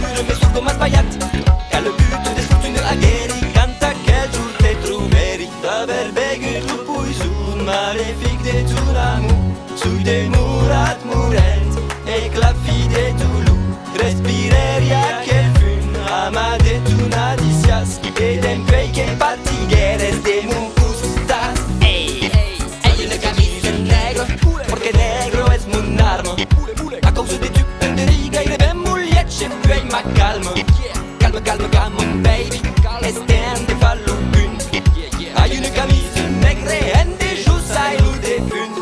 pure mais sul más sbagliat. Ca le but de fortune a guéri. Canta quel jour te trouveri. D'aver begut tu puis un malefic de ton amour. Sui de murat murent. E la fi de tu lu. Respireria quel fun. Ama de tu nadicias. E dem pei que partigueres de mun gustas. Hay una camisa en negro. Porque negro es mun armo. A causa de tu penderiga e de ben muliet. Se puoi ma calmo. Calma, calma, calma, baby. Estem de fallo un. Hay una camisa negra en de jus ai lu de fun.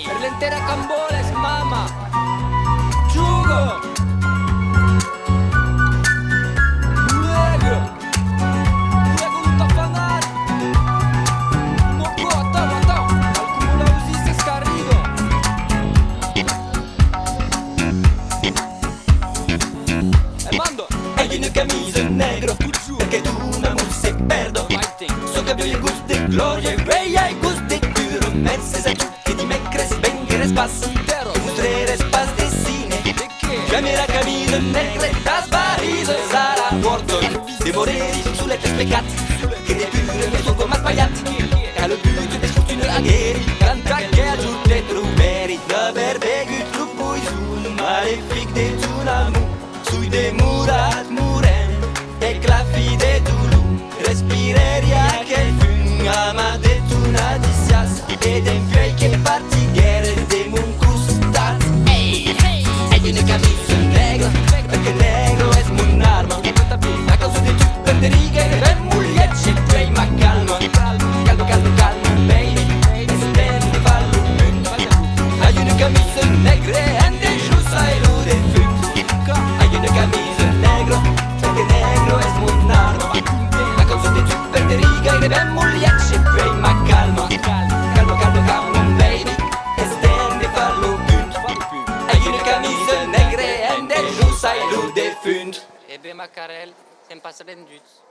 Per l'intera camboles, mama. Jugo. Negro. Negro non t'affanar. Moco, attends. Alcuno la usiste scarrido. Mando. Hai una camisa negro. Perché tu una mus se perdo. So que il gust de gloria. Vei ai gust de puro. Penses a tu che di me cres vengeres pas. Mostreres pas de cine. Ya mira camisa negra. Das barrido. Sara Gordon. De moreri sulle tes pecat. Che de pure me sono más sbagliat. Ca le but de fortune a guéri. Canta che a giù te troveri. D'aver begut tu puis un malefic de ton amour. Sui de murat muren. E la fi de tu lu. Respireria che fun. Ama de tu nadicias. E dem fioi che partigheres de mun gustat. Hai una camisa negra. Perché negro es mun arma. A causa de tu penderiga e ben muliet. Se puoi ma calma. Calma, calma, calma, baby. Estem de fallo un. Hai una camisa negra. En de jus ai lu de fun. Hai una camisa negra. Perché negro es mun arma. A causa de tu penderiga e ben muliet. Se puoi ma calma. Calma, calma, calma, baby. Estem de fallo un. Hai una camisa negra. En de jus ai lu de fun. Ebe Macarel, sem passar den duts.